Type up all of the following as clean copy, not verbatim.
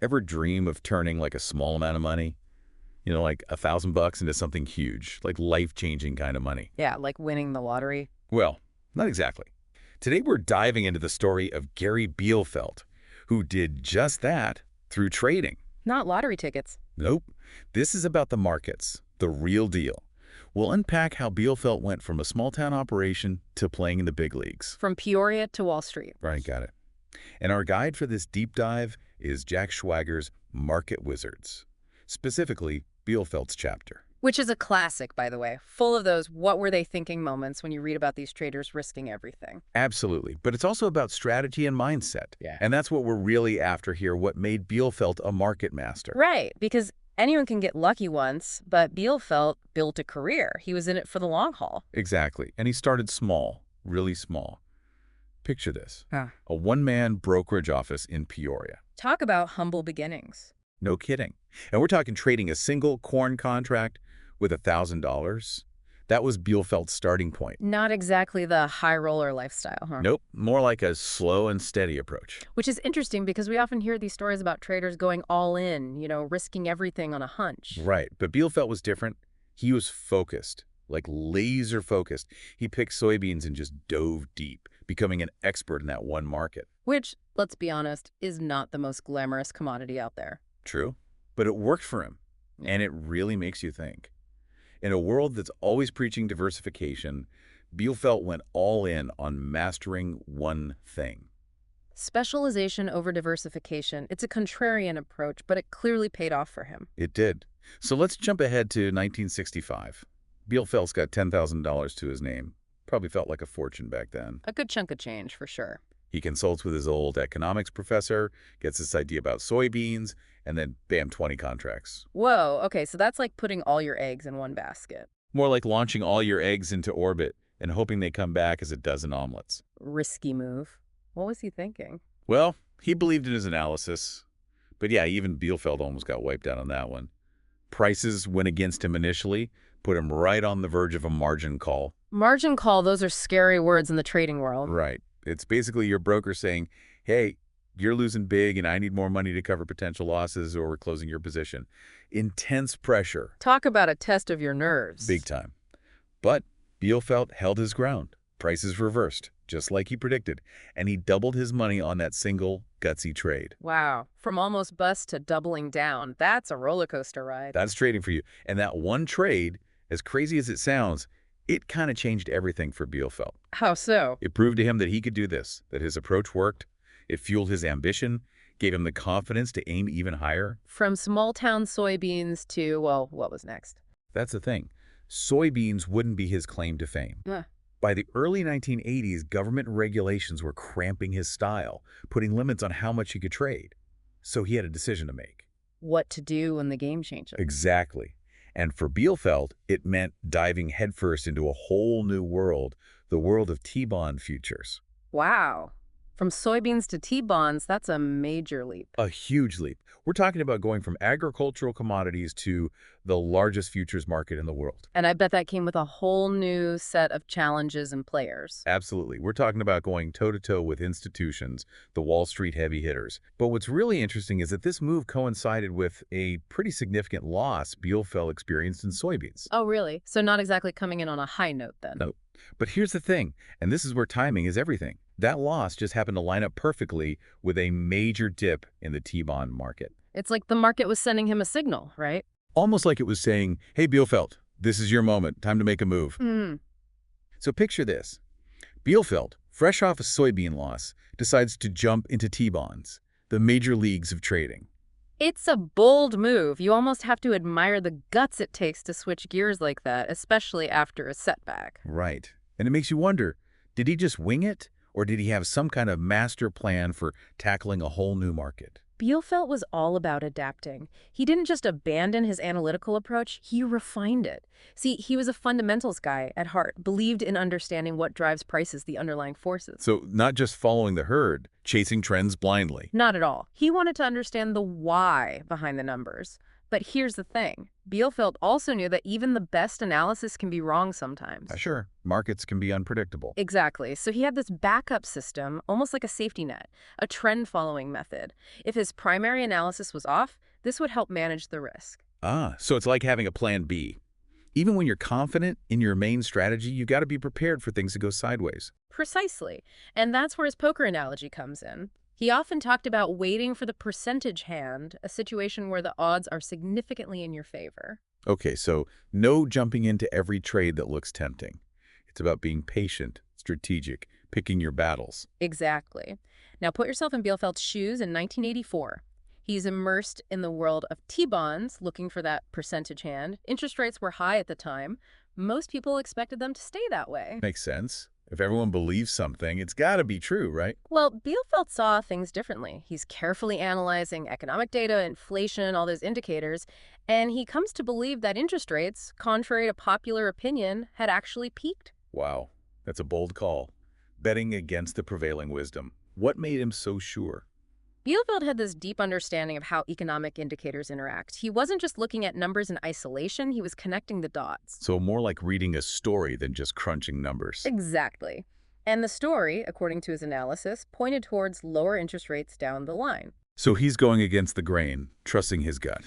Ever dream of turning like a small amount of money, like $1,000 into something huge, like life-changing kind of money? Yeah, like winning the lottery. Well, not exactly. Today we're diving into the story of Gary Bielfeldt, who did just that through trading. Not lottery tickets. Nope. This is about the markets, the real deal. We'll unpack how Bielfeldt went from a small-town operation to playing in the big leagues. From Peoria to Wall Street. Right, got it. And our guide for this deep dive is Jack Schwager's Market Wizards, specifically Bielfeldt's chapter. Which is a classic, by the way, full of those what were they thinking moments when you read about these traders risking everything. Absolutely. But it's also about strategy and mindset. Yeah. And that's what we're really after here, what made Bielfeldt a market master. Right, because anyone can get lucky once, but Bielfeldt built a career. He was in it for the long haul. Exactly. And he started small, really small. Picture this. Huh. A one-man brokerage office in Peoria. Talk about humble beginnings. No kidding. And we're talking trading a single corn contract with $1,000. That was Bielfeldt's starting point. Not exactly the high roller lifestyle, huh? Nope, more like a slow and steady approach. Which is interesting because we often hear these stories about traders going all in, risking everything on a hunch. Right, but Bielfeldt was different. He was focused, like laser focused. He picked soybeans and just dove deep, becoming an expert in that one market. Which, let's be honest, is not the most glamorous commodity out there. True, but it worked for him, and it really makes you think. In a world that's always preaching diversification, Bielfeldt went all in on mastering one thing. Specialization over diversification. It's a contrarian approach, but it clearly paid off for him. It did. So let's jump ahead to 1965. Bielfeldt's got $10,000 to his name. Probably felt like a fortune back then. A good chunk of change, for sure. He consults with his old economics professor, gets this idea about soybeans, and then bam, 20 contracts. Whoa, okay, so that's like putting all your eggs in one basket. More like launching all your eggs into orbit and hoping they come back as a dozen omelets. Risky move. What was he thinking? Well, he believed in his analysis. But yeah, even Bielfeldt almost got wiped out on that one. Prices went against him initially, put him right on the verge of a margin call. Margin call, those are scary words in the trading world. Right. It's basically your broker saying, hey, you're losing big and I need more money to cover potential losses or we're closing your position. Intense pressure. Talk about a test of your nerves. Big time. But Bielfeldt held his ground. Prices reversed, just like he predicted, and he doubled his money on that single gutsy trade. Wow. From almost bust to doubling down. That's a roller coaster ride. That's trading for you. And that one trade, as crazy as it sounds, it kind of changed everything for Bielfeldt. How so? It proved to him that he could do this, that his approach worked. It fueled his ambition, gave him the confidence to aim even higher. From small-town soybeans to, well, what was next? That's the thing. Soybeans wouldn't be his claim to fame. By the early 1980s, government regulations were cramping his style, putting limits on how much he could trade. So he had a decision to make. What to do when the game changes. Exactly. And for Bielfeldt, it meant diving headfirst into a whole new world, the world of T-bond futures. Wow. From soybeans to T-bonds, that's a major leap. A huge leap. We're talking about going from agricultural commodities to the largest futures market in the world. And I bet that came with a whole new set of challenges and players. Absolutely. We're talking about going toe-to-toe with institutions, the Wall Street heavy hitters. But what's really interesting is that this move coincided with a pretty significant loss Bielfeldt experienced in soybeans. Oh, really? So not exactly coming in on a high note then. No. But here's the thing, and this is where timing is everything. That loss just happened to line up perfectly with a major dip in the T-bond market. It's like the market was sending him a signal, right? Almost like it was saying, hey, Bielfeldt, this is your moment. Time to make a move. So picture this. Bielfeldt, fresh off a soybean loss, decides to jump into T-bonds, the major leagues of trading. It's a bold move. You almost have to admire the guts it takes to switch gears like that, especially after a setback. Right. And it makes you wonder, did he just wing it? Or did he have some kind of master plan for tackling a whole new market? Bielfeldt was all about adapting. He didn't just abandon his analytical approach, he refined it. See, he was a fundamentals guy at heart, believed in understanding what drives prices, the underlying forces. So not just following the herd, chasing trends blindly. Not at all. He wanted to understand the why behind the numbers. But here's the thing. Bielfeldt also knew that even the best analysis can be wrong sometimes. Sure, markets can be unpredictable. Exactly. So he had this backup system, almost like a safety net, a trend-following method. If his primary analysis was off, this would help manage the risk. So it's like having a plan B. Even when you're confident in your main strategy, you've got to be prepared for things to go sideways. Precisely. And that's where his poker analogy comes in. He often talked about waiting for the percentage hand, a situation where the odds are significantly in your favor. Okay, so no jumping into every trade that looks tempting. It's about being patient, strategic, picking your battles. Exactly. Now put yourself in Bielfeldt's shoes in 1984. He's immersed in the world of T-bonds, looking for that percentage hand. Interest rates were high at the time. Most people expected them to stay that way. Makes sense. If everyone believes something, it's got to be true, right? Well, Bielfeldt saw things differently. He's carefully analyzing economic data, inflation, all those indicators, and he comes to believe that interest rates, contrary to popular opinion, had actually peaked. Wow, that's a bold call. Betting against the prevailing wisdom. What made him so sure? Bielfeldt had this deep understanding of how economic indicators interact. He wasn't just looking at numbers in isolation, he was connecting the dots. So more like reading a story than just crunching numbers. Exactly. And the story, according to his analysis, pointed towards lower interest rates down the line. So he's going against the grain, trusting his gut.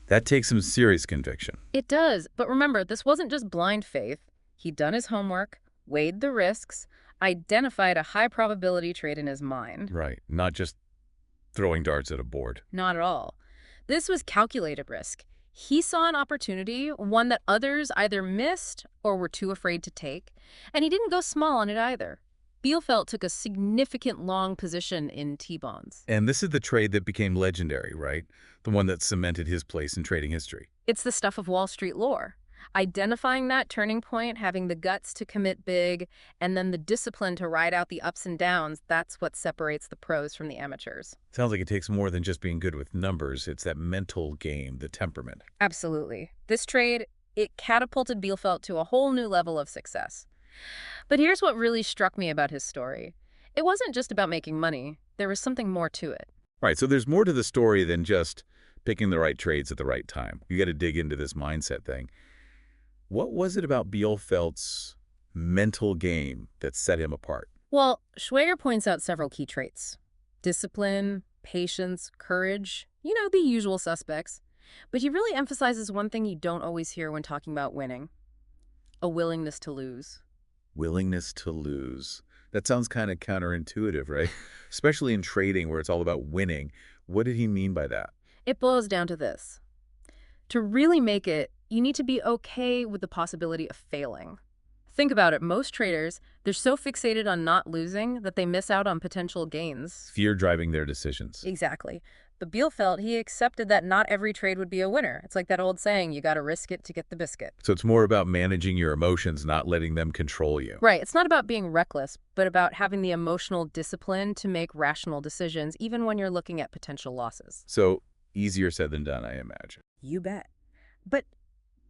That takes some serious conviction. It does, but remember, this wasn't just blind faith. He'd done his homework, weighed the risks, identified a high-probability trade in his mind. Right, not just throwing darts at a board. Not at all. This was calculated risk. He saw an opportunity, one that others either missed or were too afraid to take, and he didn't go small on it either. Bielfeldt took a significant long position in T-bonds. And this is the trade that became legendary, right? The one that cemented his place in trading history. It's the stuff of Wall Street lore. Identifying that turning point, having the guts to commit big, and then the discipline to ride out the ups and downs, that's what separates the pros from the amateurs. Sounds like it takes more than just being good with numbers. It's that mental game, the temperament. Absolutely. This trade, it catapulted Bielfeldt to a whole new level of success. But here's what really struck me about his story. It wasn't just about making money. There was something more to it. Right, so there's more to the story than just picking the right trades at the right time. You got to dig into this mindset thing. What was it about Bielfeldt's mental game that set him apart? Well, Schwager points out several key traits. Discipline, patience, courage, the usual suspects. But he really emphasizes one thing you don't always hear when talking about winning: a willingness to lose. Willingness to lose. That sounds kind of counterintuitive, right? Especially in trading where it's all about winning. What did he mean by that? It boils down to this. To really make it, you need to be okay with the possibility of failing. Think about it. Most traders, they're so fixated on not losing that they miss out on potential gains. Fear driving their decisions. Exactly. But Bielfeldt, he accepted that not every trade would be a winner. It's like that old saying, you got to risk it to get the biscuit. So it's more about managing your emotions, not letting them control you. Right. It's not about being reckless, but about having the emotional discipline to make rational decisions, even when you're looking at potential losses. So easier said than done, I imagine. You bet. But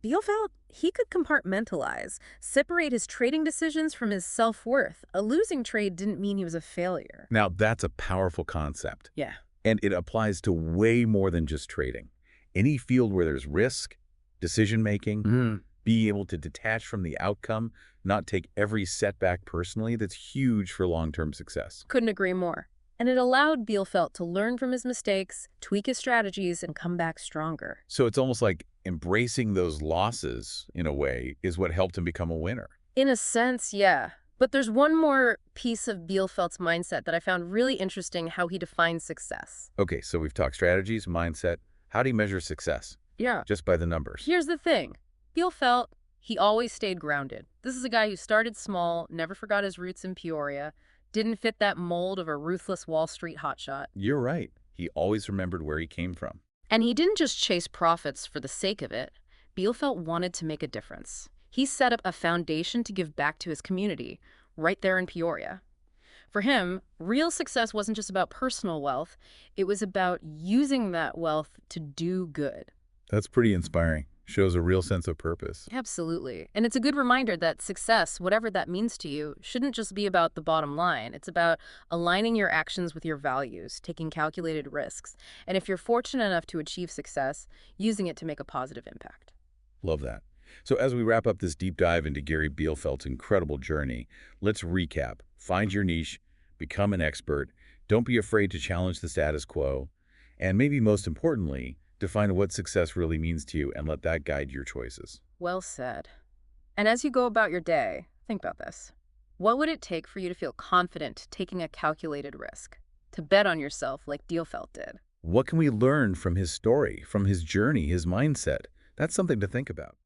Bielfeldt, he could compartmentalize, separate his trading decisions from his self-worth. A losing trade didn't mean he was a failure. Now, that's a powerful concept. Yeah. And it applies to way more than just trading. Any field where there's risk, decision-making, being able to detach from the outcome, not take every setback personally, that's huge for long-term success. Couldn't agree more. And it allowed Bielfeldt to learn from his mistakes, tweak his strategies, and come back stronger. So it's almost like embracing those losses, in a way, is what helped him become a winner. In a sense, yeah. But there's one more piece of Bielfeldt's mindset that I found really interesting, how he defines success. Okay, so we've talked strategies, mindset. How do you measure success? Yeah. Just by the numbers. Here's the thing. Bielfeldt, he always stayed grounded. This is a guy who started small, never forgot his roots in Peoria, didn't fit that mold of a ruthless Wall Street hotshot. You're right. He always remembered where he came from. And he didn't just chase profits for the sake of it. Bielfeldt wanted to make a difference. He set up a foundation to give back to his community, right there in Peoria. For him, real success wasn't just about personal wealth. It was about using that wealth to do good. That's pretty inspiring. Shows a real sense of purpose. Absolutely. And it's a good reminder that success, whatever that means to you, shouldn't just be about the bottom line. It's about aligning your actions with your values, taking calculated risks, and if you're fortunate enough to achieve success, using it to make a positive impact. Love that. So as we wrap up this deep dive into Gary Bielfeld's incredible journey, let's recap. Find your niche, become an expert, don't be afraid to challenge the status quo, and maybe most importantly, define what success really means to you and let that guide your choices. Well said. And as you go about your day, think about this. What would it take for you to feel confident taking a calculated risk? To bet on yourself like Bielfeldt did? What can we learn from his story, from his journey, his mindset? That's something to think about.